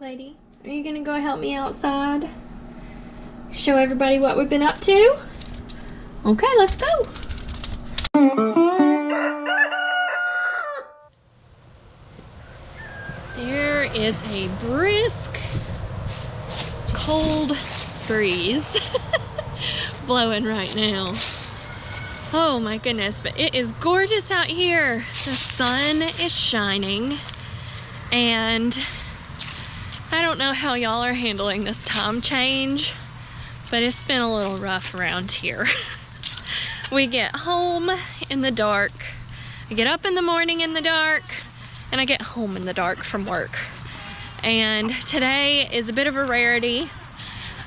Lady, are you gonna go help me outside? Show everybody what we've been up to? Okay, let's go. There is a brisk, cold breeze blowing right now. Oh my goodness, but it is gorgeous out here. The sun is shining, and I don't know how y'all are handling this time change, but it's been a little rough around here. We get home in the dark. I get up in the morning in the dark, and I get home in the dark from work. And today is a bit of a rarity.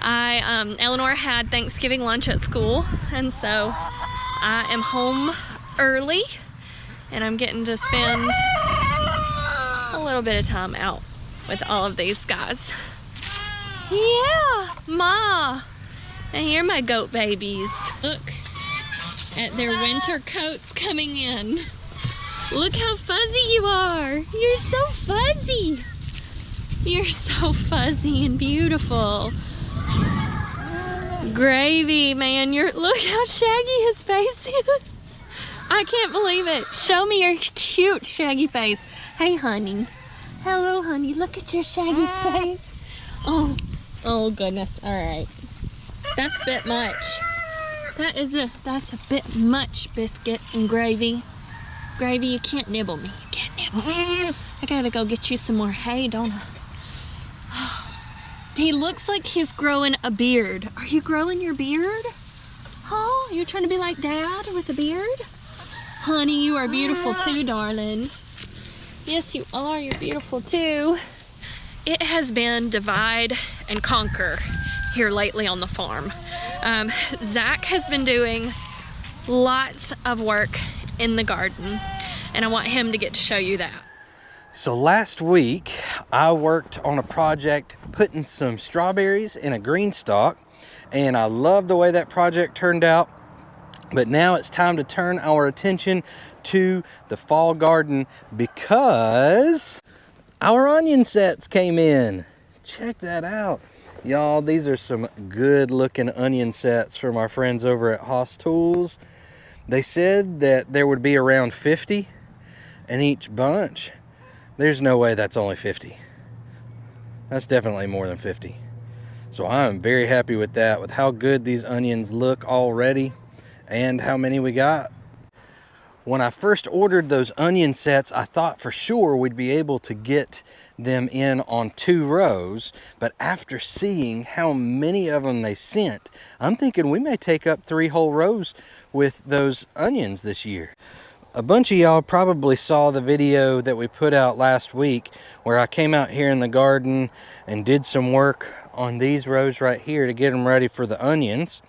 Eleanor had Thanksgiving lunch at school, and so I am home early, and I'm getting to spend a little bit of time out with all of these guys. Yeah, Ma. And here are my goat babies. Look at their winter coats coming in. Look how fuzzy you are. You're so fuzzy. You're so fuzzy and beautiful. Gravy, man. Look how shaggy his face is. I can't believe it. Show me your cute shaggy face. Hey, honey. Hello, honey. Look at your shaggy face. Oh goodness. All right. That's a bit much. That's a bit much, Biscuit and Gravy. Gravy, you can't nibble me. You can't nibble me. I gotta go get you some more hay, don't I? He looks like he's growing a beard. Are you growing your beard? Oh, you're trying to be like Dad with a beard? Honey, you are beautiful too, darling. Yes, you are. You're beautiful too. It has been divide and conquer here lately on the farm. Zach has been doing lots of work in the garden, and I want him to get to show you that. So last week I worked on a project putting some strawberries in a green stalk, and I love the way that project turned out. But now it's time to turn our attention to the fall garden because our onion sets came in. Check that out. Y'all, these are some good looking onion sets from our friends over at Haas Tools. They said that there would be around 50 in each bunch. There's no way that's only 50. That's definitely more than 50. So I'm very happy with that, with how good these onions look already and how many we got. When I first ordered those onion sets, I thought for sure we'd be able to get them in on 2 rows, but after seeing how many of them they sent, I'm thinking we may take up 3 whole rows with those onions this year. A bunch of y'all probably saw the video that we put out last week where I came out here in the garden and did some work on these rows right here to get them ready for the onions.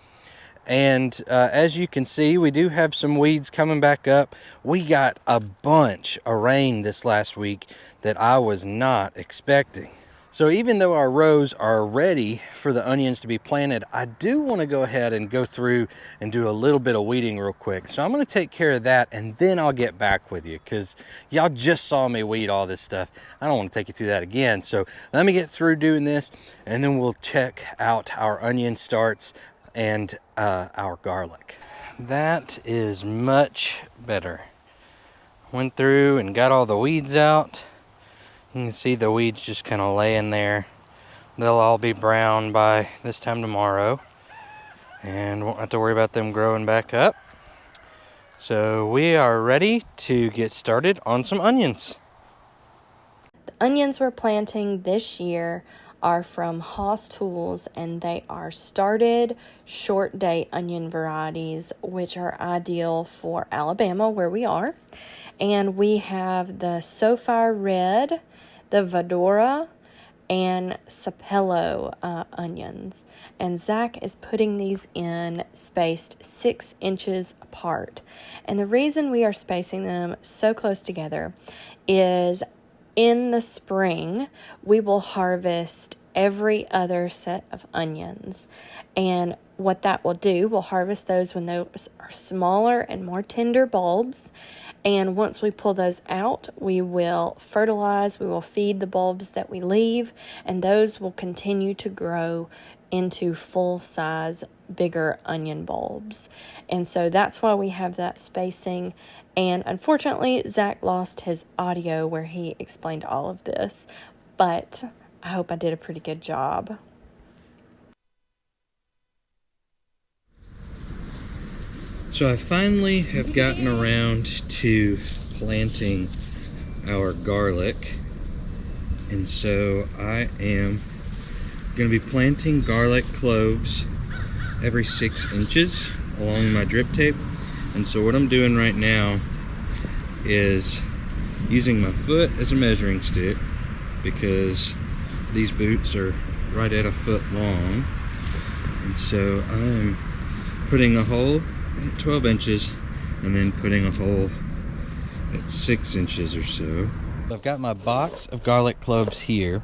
And as you can see, we do have some weeds coming back up. We got a bunch of rain this last week that I was not expecting. So even though our rows are ready for the onions to be planted, I do want to go ahead and go through and do a little bit of weeding real quick. So I'm going to take care of that, and then I'll get back with you because y'all just saw me weed all this stuff. I don't want to take you through that again. So let me get through doing this, and then we'll check out our onion starts and our garlic. That is much better. Went through and got all the weeds out. You can see the weeds just kind of laying there. They'll all be brown by this time tomorrow, and won't have to worry about them growing back up. So we are ready to get started on some onions. The onions we're planting this year are from Haas Tools, and they are started short date onion varieties, which are ideal for Alabama where we are. And we have the Sapphire Red, the Vadora, and Sapello onions. And Zach is putting these in spaced 6 inches apart. And the reason we are spacing them so close together is in the spring we will harvest every other set of onions. And what that will do, we'll harvest those when those are smaller and more tender bulbs. And once we pull those out, we will fertilize, we will feed the bulbs that we leave, and those will continue to grow into full-size, bigger onion bulbs. And so that's why we have that spacing. And unfortunately, Zach lost his audio where he explained all of this, but I hope I did a pretty good job. So I finally have gotten around to planting our garlic, and so I am going to be planting garlic cloves every 6 inches along my drip tape. And so what I'm doing right now is using my foot as a measuring stick, because these boots are right at a foot long. And so I'm putting a hole at 12 inches and then putting a hole at 6 inches or so. I've got my box of garlic cloves here.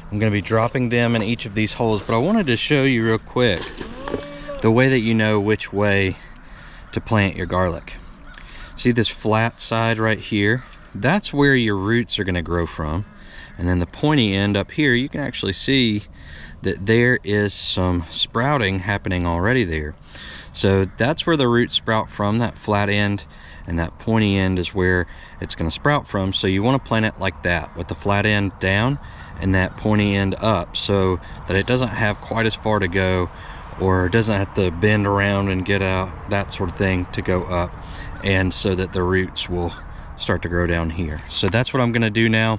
I'm going to be dropping them in each of these holes, but I wanted to show you real quick the way that you know which way to plant your garlic. See this flat side right here? That's where your roots are going to grow from. And then the pointy end up here, you can actually see that there is some sprouting happening already there. So that's where the roots sprout from, that flat end, and that pointy end is where it's going to sprout from. So you want to plant it like that, with the flat end down and that pointy end up, so that it doesn't have quite as far to go, or doesn't have to bend around and get out, that sort of thing, to go up, and so that the roots will start to grow down here. So that's what I'm going to do now.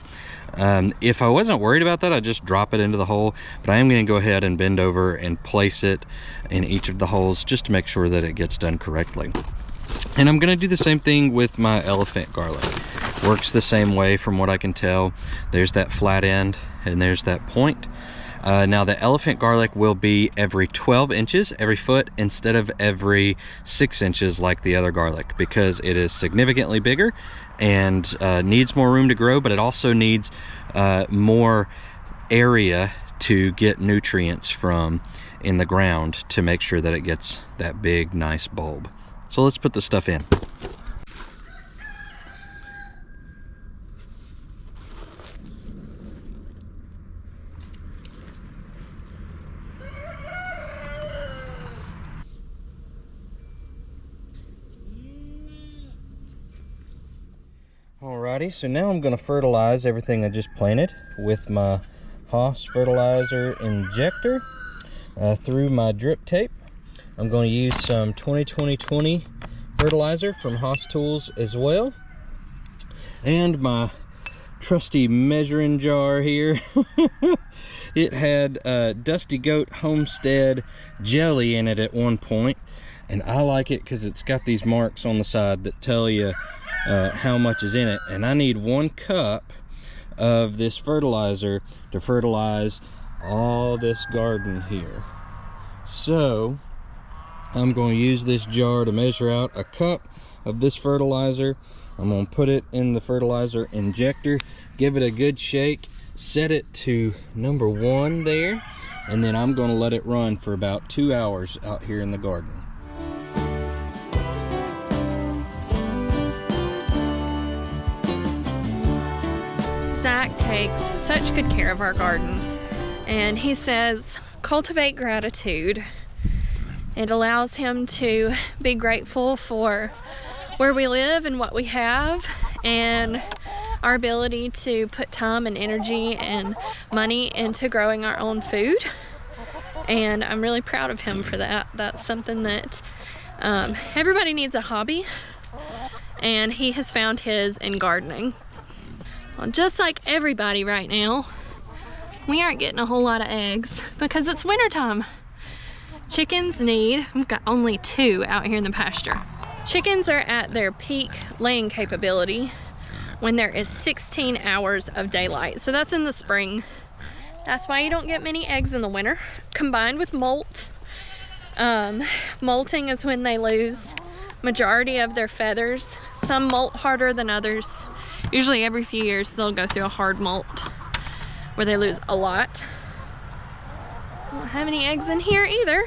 If I wasn't worried about that, I'd just drop it into the hole, but I am going to go ahead and bend over and place it in each of the holes just to make sure that it gets done correctly. And I'm going to do the same thing with my elephant garlic. Works the same way from what I can tell. There's that flat end and there's that point. Now the elephant garlic will be every 12 inches, every foot, instead of every 6 inches like the other garlic, because it is significantly bigger and needs more room to grow, but it also needs more area to get nutrients from in the ground to make sure that it gets that big, nice bulb. So let's put the stuff in. Alrighty, so now I'm going to fertilize everything I just planted with my Haas fertilizer injector through my drip tape. I'm going to use some 20-20-20 fertilizer from Haas Tools as well. And my trusty measuring jar here. It had Dusty Goat Homestead jelly in it at one point. And I like it because it's got these marks on the side that tell you how much is in it. And I need 1 cup of this fertilizer to fertilize all this garden here. So I'm going to use this jar to measure out 1 cup of this fertilizer. I'm going to put it in the fertilizer injector, give it a good shake, set it to number 1 there, and then I'm going to let it run for about 2 hours out here in the garden. Zach takes such good care of our garden, and he says cultivate gratitude. It allows him to be grateful for where we live and what we have, and our ability to put time and energy and money into growing our own food. And I'm really proud of him for that. That's something that everybody needs a hobby, and he has found his in gardening. Well, just like everybody right now, we aren't getting a whole lot of eggs because it's wintertime. Chickens need, we've got only 2 out here in the pasture. Chickens are at their peak laying capability when there is 16 hours of daylight. So that's in the spring. That's why you don't get many eggs in the winter. Combined with molt. Molting is when they lose majority of their feathers. Some molt harder than others. Usually every few years they'll go through a hard molt where they lose a lot. Don't have any eggs in here either.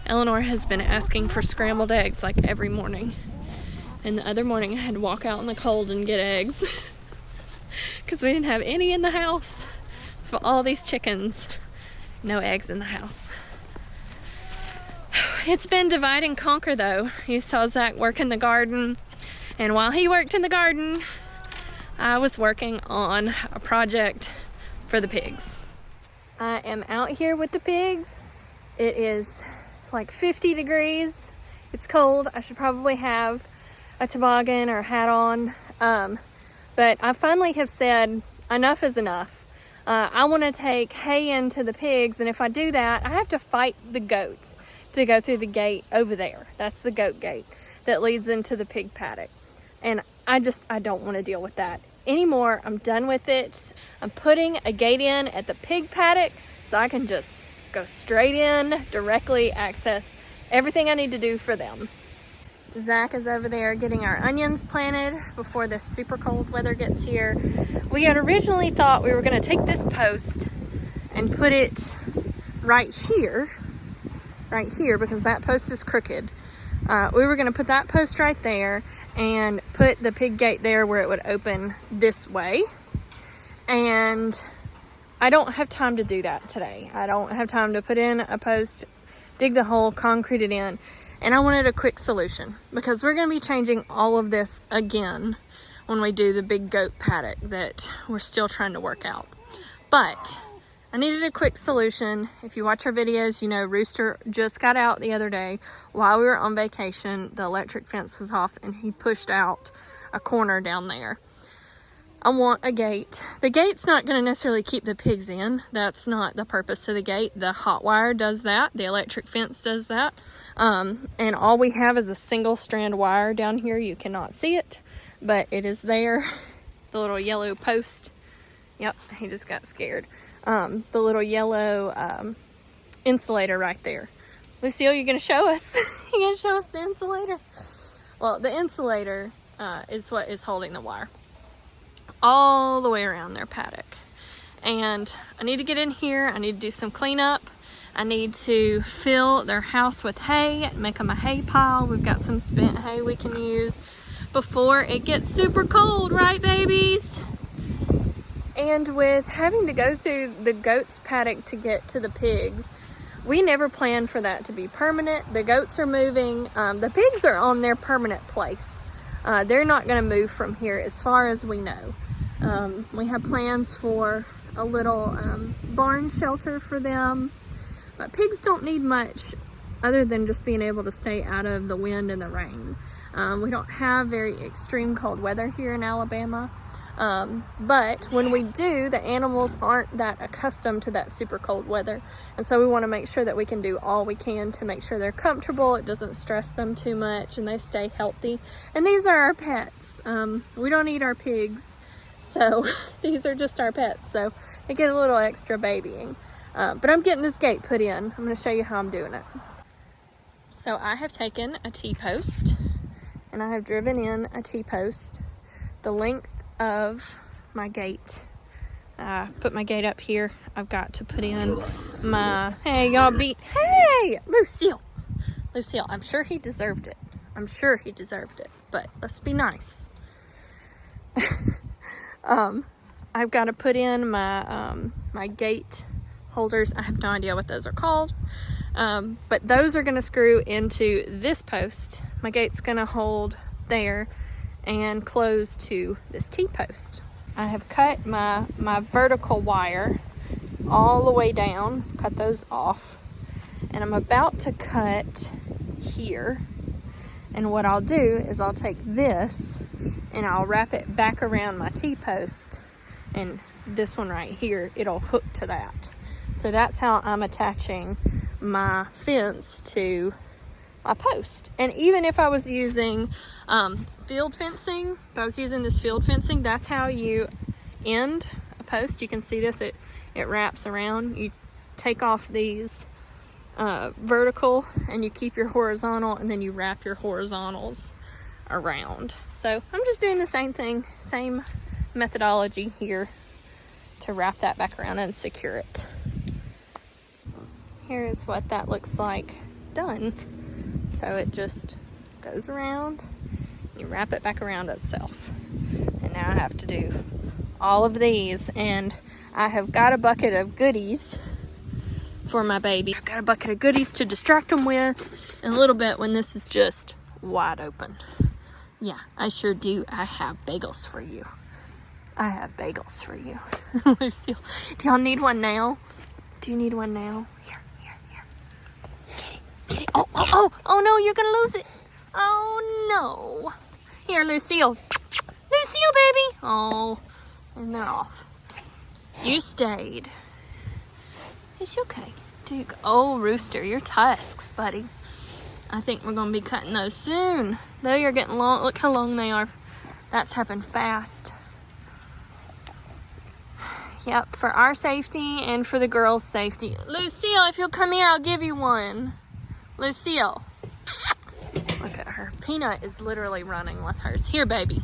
Eleanor has been asking for scrambled eggs like every morning. And the other morning I had to walk out in the cold and get eggs because we didn't have any in the house for all these chickens. No eggs in the house. It's been divide and conquer though. You saw Zach work in the garden, and while he worked in the garden, I was working on a project for the pigs. I am out here with the pigs. It is like 50 degrees. It's cold. I should probably have a toboggan or a hat on. But I finally have said enough is enough. I want to take hay into the pigs, and if I do that, I have to fight the goats to go through the gate over there. That's the goat gate that leads into the pig paddock. And I don't want to deal with that anymore. I'm done with it. I'm putting a gate in at the pig paddock so I can just go straight in, directly access everything I need to do for them. Zach is over there getting our onions planted before this super cold weather gets here. We had originally thought we were going to take this post and put it right here because that post is crooked. We were going to put that post right there and put the pig gate there where it would open this way. And I don't have time to do that today. I don't have time to put in a post, dig the hole, concrete it in. And I wanted a quick solution because we're going to be changing all of this again when we do the big goat paddock that we're still trying to work out. But I needed a quick solution. If you watch our videos, you know Rooster just got out the other day while we were on vacation. The electric fence was off and he pushed out a corner down there. I want a gate. The gate's not going to necessarily keep the pigs in. That's not the purpose of the gate. The hot wire does that. The electric fence does that. And all we have is a single strand wire down here. You cannot see it, but it is there. The little yellow post. Yep, he just got scared. The little yellow insulator right there. Lucille, you're going to show us? You're going to show us the insulator? Well, the insulator is what is holding the wire all the way around their paddock. And I need to get in here. I need to do some cleanup. I need to fill their house with hay, make them a hay pile. We've got some spent hay we can use before it gets super cold, right, babies? And with having to go through the goats' paddock to get to the pigs, we never planned for that to be permanent. The goats are moving. The pigs are on their permanent place. They're not going to move from here as far as we know. We have plans for a little barn shelter for them. But pigs don't need much other than just being able to stay out of the wind and the rain. We don't have very extreme cold weather here in Alabama. But when we do, the animals aren't that accustomed to that super cold weather. And so we want to make sure that we can do all we can to make sure they're comfortable, it doesn't stress them too much, and they stay healthy. And these are our pets. We don't eat our pigs, so these are just our pets. So they get a little extra babying. But I'm getting this gate put in. I'm going to show you how I'm doing it. So I have taken a T-post and I have driven in a T-post the length of my gate. Put my gate up here. I've got to put in my, hey Lucille, I'm sure he deserved it. But let's be nice. I've got to put in my my gate holders. I have no idea what those are called, but those are going to screw into this post. My gate's going to hold there and close to this T-post. I have cut my vertical wire all the way down, cut those off, and I'm about to cut here. And what I'll do is I'll take this and I'll wrap it back around my T-post, and this one right here, it'll hook to that. So that's how I'm attaching my fence to my post. And even if I was using field fencing, that's how you end a post. You can see this, it wraps around. You take off these vertical and you keep your horizontal, and then you wrap your horizontals around. So I'm just doing the same thing, same methodology here to wrap that back around and secure it. Here is what that looks like done. So it just goes around, you wrap it back around itself. And now I have to do all of these, and I have got a bucket of goodies for my baby. I've got a bucket of goodies to distract them with in a little bit when this is just wide open. Yeah, I sure do. I have bagels for you. I have bagels for you. Lucille, do y'all need one now? Do you need one now? Here. Get it. Oh no, you're gonna lose it. Oh no. Here, Lucille, baby. Oh, and they're off. You stayed. Is she okay? Duke. Oh, Rooster, your tusks, buddy. I think we're gonna be cutting those soon. They are getting long. Look how long they are. That's happened fast. Yep, for our safety and for the girls' safety. Lucille, if you'll come here, I'll give you one. Lucille. Look at her. Peanut is literally running with hers. Here, baby.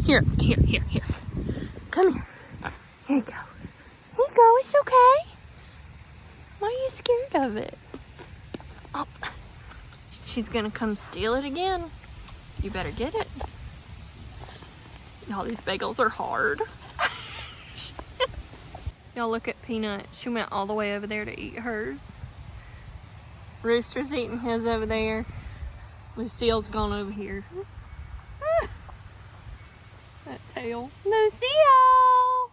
Here. Come here. Here you go. It's okay. Why are you scared of it? Oh, she's gonna come steal it again. You better get it. Y'all, these bagels are hard. Y'all, look at Peanut. She went all the way over there to eat hers. Rooster's eating his over there. Lucille's gone over here. That tail. Lucille!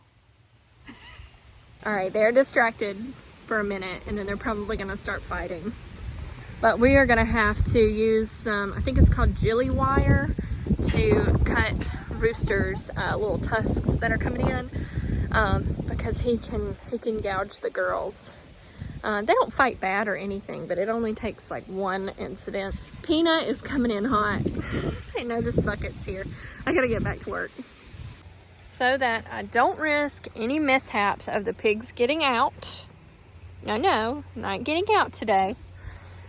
Alright, they're distracted for a minute, and then they're probably going to start fighting. But we are going to have to use some, I think it's called jilly wire, to cut Rooster's little tusks that are coming in, because he can gouge the girls. They don't fight bad or anything, but it only takes like one incident. Peanut is coming in hot. I know this bucket's here. I gotta get back to work. So that I don't risk any mishaps of the pigs getting out. No, not getting out today.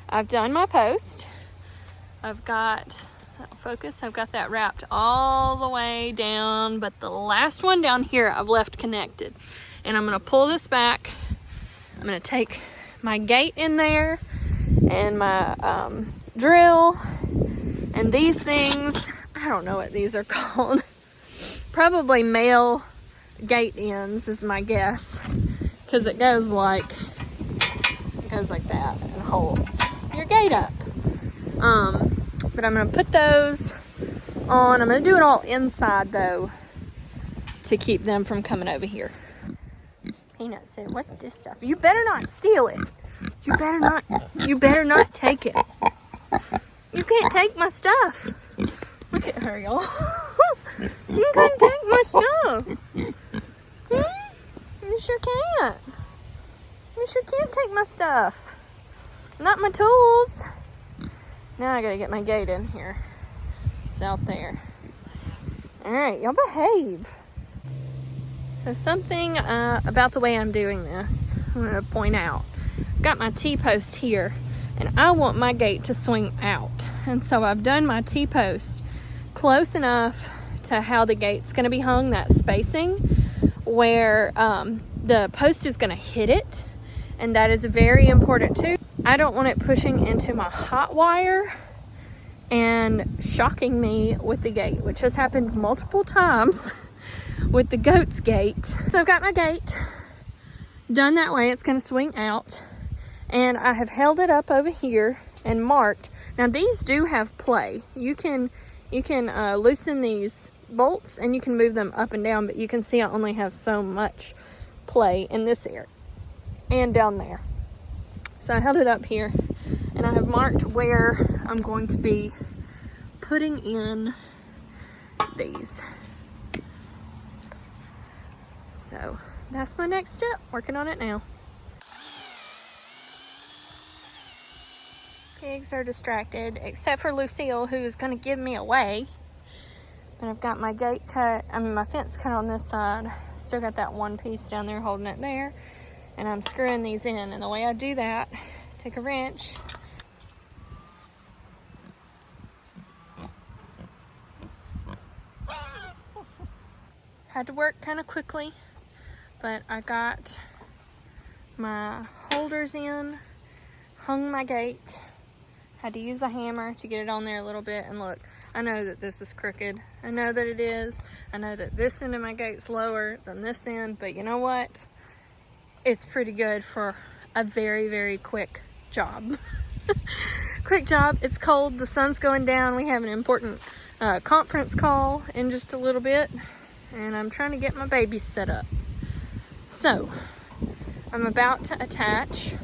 I've done my post. I've got that wrapped all the way down, but the last one down here I've left connected. And I'm gonna pull this back. I'm gonna take my gate in there and my drill and these things. I don't know what these are called. Probably male gate ends is my guess, because it goes like that and holds your gate up. But I'm gonna put those on. I'm gonna do it all inside though, to keep them from coming over here. Peanut said, "What's this stuff? You better not steal it. You better not take it. You can't take my stuff." Look at her, y'all. You can't take my stuff. You sure can't. You sure can't take my stuff. Not my tools. Now I gotta get my gate in here. It's out there. Alright, y'all behave. So something about the way I'm doing this, I'm going to point out. I've got my T-post here, and I want my gate to swing out. And so I've done my T-post close enough to how the gate's going to be hung, that spacing, where the post is going to hit it. And that is very important too. I don't want it pushing into my hot wire and shocking me with the gate, which has happened multiple times with the goat's gate. So I've got my gate done that way. It's going to swing out, and I have held it up over here and marked. Now these do have play. You can loosen these bolts and you can move them up and down, but you can see I only have so much play in this area and down there. So I held it up here, and I have marked where I'm going to be putting in these. So that's my next step, working on it now. Pigs are distracted, except for Lucille, who is going to give me away. But I've got my gate cut, my fence cut on this side. Still got that one piece down there holding it there. And I'm screwing these in. And the way I do that, take a wrench. Had to work kind of quickly, but I got my holders in, hung my gate, had to use a hammer to get it on there a little bit. And look, I know that this is crooked. I know that it is. I know that this end of my gate's lower than this end, but you know what? It's pretty good for a very, very quick job. Quick job. It's cold. The sun's going down. We have an important conference call in just a little bit, and I'm trying to get my babies set up. So I'm about to attach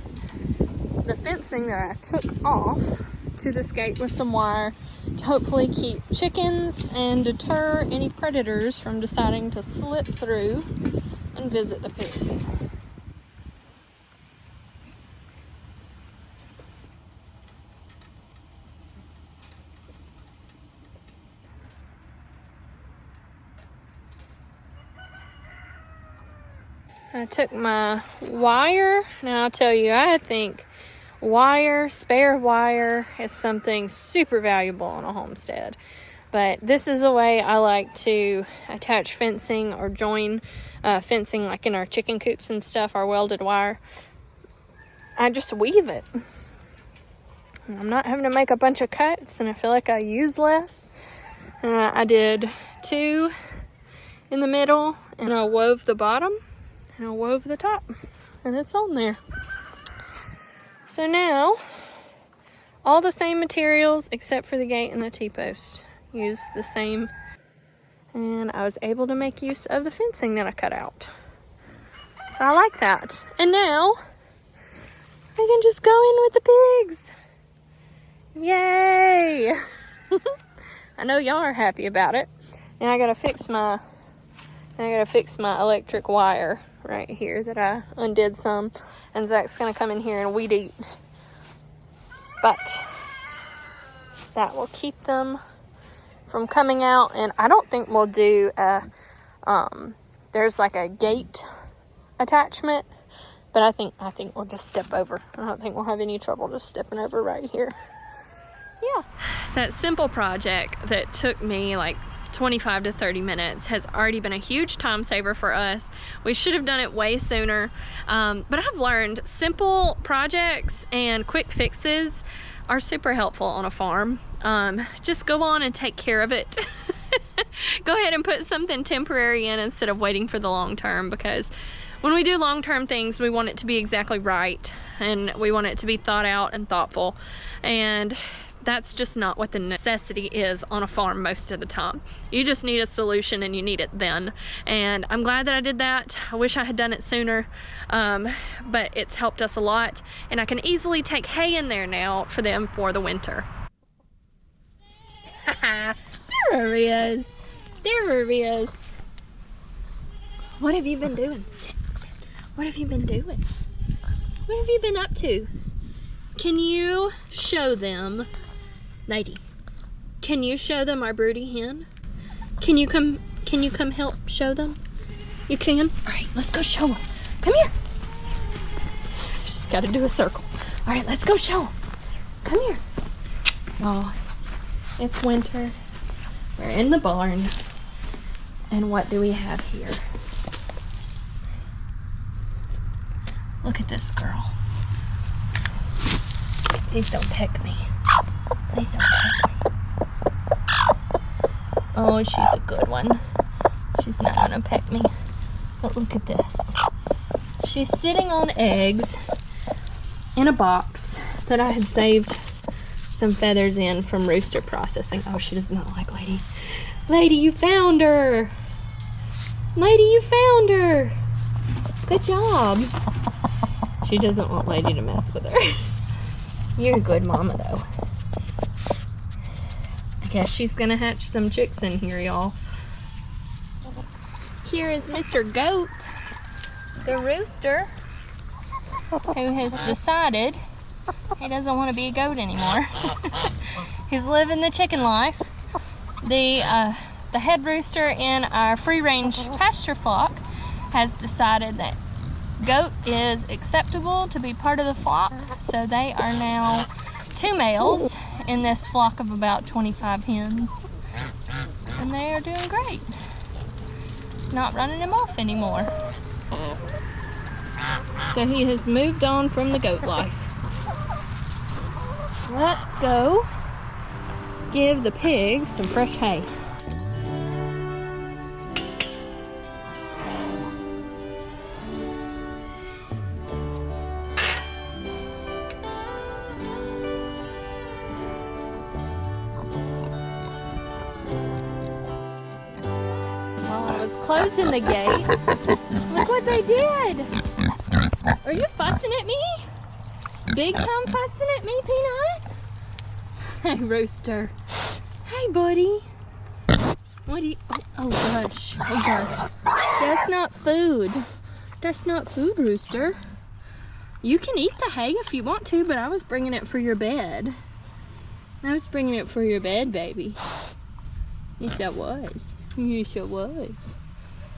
the fencing that I took off to this gate with some wire to hopefully keep chickens and deter any predators from deciding to slip through and visit the pigs. I took my wire. Now I'll tell you, I think wire, spare wire, is something super valuable on a homestead. But this is a way I like to attach fencing or join fencing, like in our chicken coops and stuff, our welded wire. I just weave it. I'm not having to make a bunch of cuts, and I feel like I use less. I did 2 in the middle, and I wove the bottom. And I wove the top, and it's on there. So now, all the same materials except for the gate and the T-post. Use the same, and I was able to make use of the fencing that I cut out. So I like that. And now, I can just go in with the pigs. Yay! I know y'all are happy about it. And I gotta fix my electric wire right here that I undid some, and Zach's gonna come in here and weed eat, but that will keep them from coming out. And I don't think we'll do there's like a gate attachment, but I think we'll just step over. I don't think we'll have any trouble just stepping over right here. Yeah, that simple project that took me like 25 to 30 minutes has already been a huge time saver for us. We should have done it way sooner, but I've learned simple projects and quick fixes are super helpful on a farm. Just go on and take care of it. Go ahead and put something temporary in instead of waiting for the long term, because when we do long-term things, we want it to be exactly right, and we want it to be thought out and thoughtful, and that's just not what the necessity is on a farm most of the time. You just need a solution, and you need it then. And I'm glad that I did that. I wish I had done it sooner, but it's helped us a lot. And I can easily take hay in there now for them for the winter. There he is. There he is. What have you been doing? Sit. What have you been doing? What have you been up to? Can you show them, Lady? Can you show them our Broody hen? Can you come help show them? You can? All right, let's go show them. Come here. She's got to do a circle. All right, let's go show them. Come here. Oh, it's winter. We're in the barn. And what do we have here? Look at this girl. Please don't peck me. Please don't peck me. Oh, she's a good one. She's not gonna peck me. But look at this. She's sitting on eggs in a box that I had saved some feathers in from rooster processing. Oh, she does not like Lady. Lady, you found her. Lady, you found her. Good job. She doesn't want Lady to mess with her. You're a good mama, though. I guess she's gonna hatch some chicks in here, y'all. Here is Mr. Goat, the rooster, who has decided he doesn't want to be a goat anymore. He's living the chicken life. The head rooster in our free-range pasture flock has decided that goat is acceptable to be part of the flock, so they are now 2 males in this flock of about 25 hens, and they are doing great. Daddy's not running him off anymore. So he has moved on from the goat life. Let's go give the pigs some fresh hay. Closing the gate. Look what they did. Are you fussing at me? Big time fussing at me, Peanut? Hey, Rooster. Hey, buddy. What do you... Oh, gosh. Oh, gosh. That's not food. That's not food, Rooster. You can eat the hay if you want to, but I was bringing it for your bed. I was bringing it for your bed, baby. Yes, I was. Yes, I was.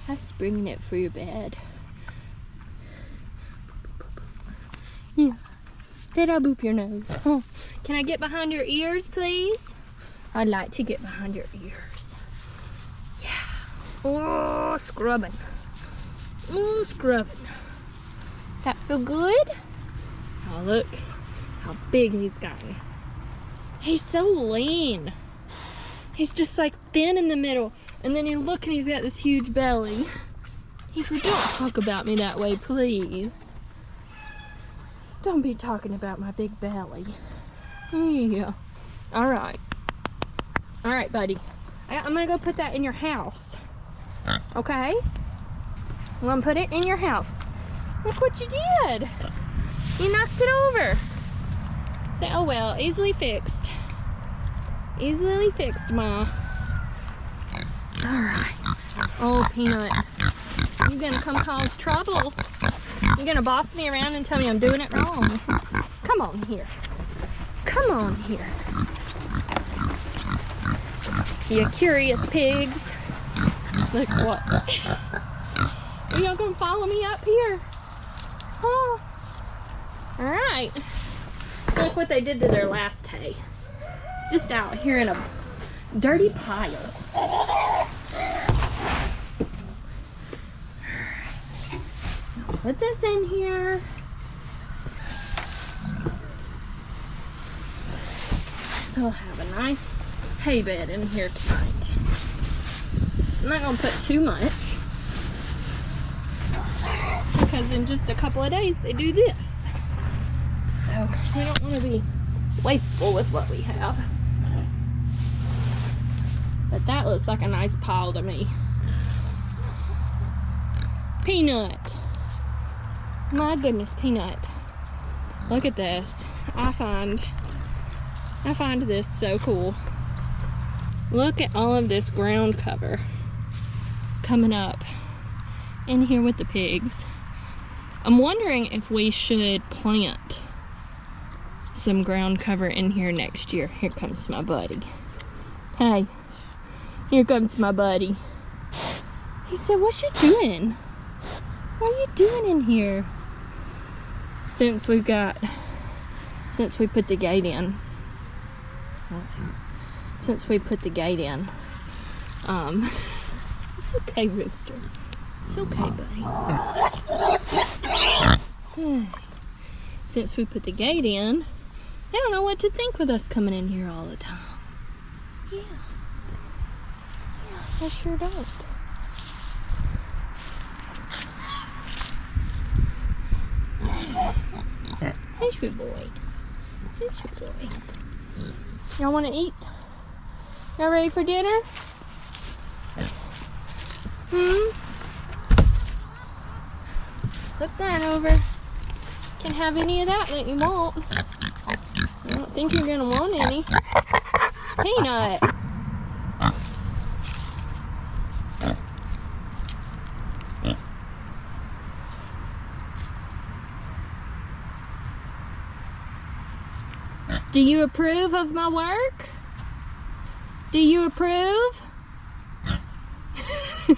I was bringing it for your bed. Yeah. Did I boop your nose? Oh. Can I get behind your ears, please? I'd like to get behind your ears. Yeah. Oh, scrubbing. Oh, scrubbing. That feel good? Oh, look how big he's gotten. He's so lean. He's just like thin in the middle. And then you look and he's got this huge belly. He said, don't talk about me that way, please. Don't be talking about my big belly. Yeah. All right. All right, buddy. I'm gonna go put that in your house. Okay? I'm gonna put it in your house. Look what you did. You knocked it over. Say, oh well, easily fixed. Easily fixed, Ma. Alright. Oh, Peanut. You gonna come cause trouble. You're gonna boss me around and tell me I'm doing it wrong. Come on here. Come on here. You curious pigs. Look what. Are y'all gonna follow me up here? Oh. Alright. Look what they did to their last hay. It's just out here in a dirty pile. Put this in here. They'll have a nice hay bed in here tonight. I'm not gonna put too much because in just a couple of days they do this. So we don't want to be wasteful with what we have. But that looks like a nice pile to me. Peanut. My goodness, Peanut. Look at this. I find this so cool. Look at all of this ground cover coming up in here with the pigs. I'm wondering if we should plant some ground cover in here next year. Here comes my buddy. Hey, here comes my buddy. He said, what you doing? What are you doing in here? Since we put the gate in. Since we put the gate in. It's okay, Rooster. It's okay, buddy. Since we put the gate in, they don't know what to think with us coming in here all the time. Yeah. Yeah, I sure don't. Hey, sweet boy. Hey, sweet boy. Y'all want to eat? Y'all ready for dinner? Flip that over. Can have any of that you want. I don't think you're gonna want any. Peanut. Do you approve of my work? Do you approve? He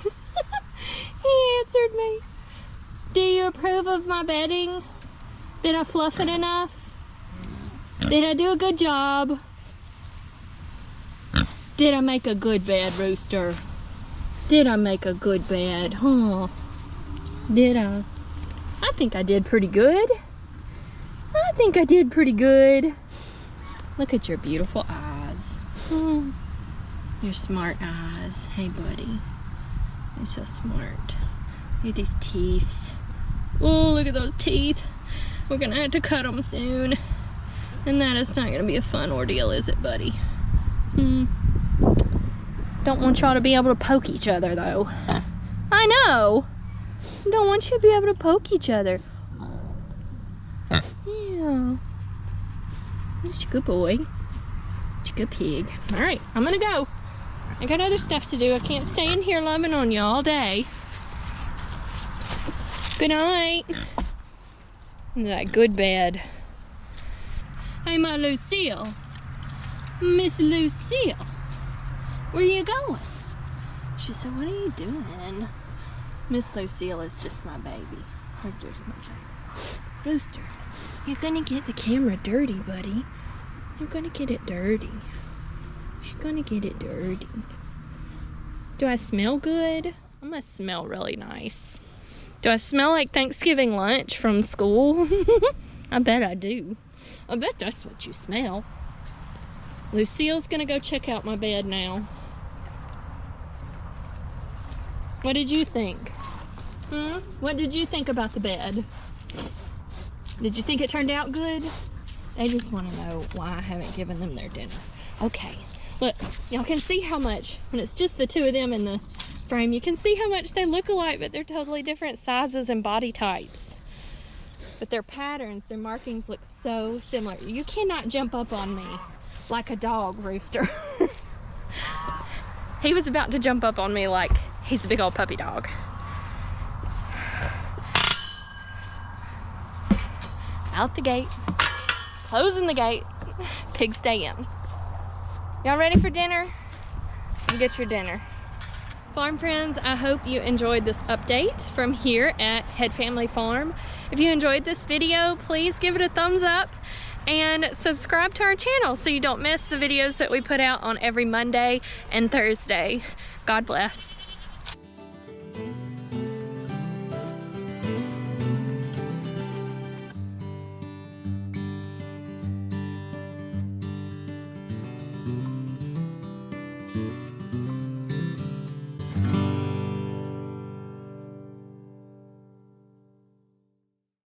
answered me. Do you approve of my bedding? Did I fluff it enough? Did I do a good job? Did I make a good bed, Rooster? Did I make a good bed? Huh? Did I? I think I did pretty good. I think I did pretty good. Look at your beautiful eyes. Your smart eyes. Hey, buddy. You're so smart. Look at these teeths. Oh, look at those teeth. We're gonna have to cut them soon. And that is not gonna be a fun ordeal, is it, buddy? Don't want y'all to be able to poke each other, though. I know. Don't want you to be able to poke each other. Yeah. You're a good boy. You're a good pig. All right, I'm gonna go. I got other stuff to do. I can't stay in here loving on you all day. Good night. That good bed. Hey, my Lucille. Miss Lucille. Where you going? She said, what are you doing? Miss Lucille is just my baby. Or just my baby. Rooster, you're gonna get the camera dirty, buddy. You're gonna get it dirty. She's gonna get it dirty. Do I smell good? I must smell really nice. Do I smell like Thanksgiving lunch from school? I bet I do. I bet that's what you smell. Lucille's gonna go check out my bed now. What did you think? What did you think about the bed? Did you think it turned out good? They just want to know why I haven't given them their dinner. Okay, look, y'all can see how much, when it's just the two of them in the frame, you can see how much they look alike, but they're totally different sizes and body types. But their patterns, their markings look so similar. You cannot jump up on me like a dog, Rooster. He was about to jump up on me like he's a big old puppy dog. Out the gate, closing the gate, pigs stay in. Y'all ready for dinner? Get your dinner. Farm friends, I hope you enjoyed this update from here at Head Family Farm. If you enjoyed this video, please give it a thumbs up and subscribe to our channel so you don't miss the videos that we put out on every Monday and Thursday. God bless.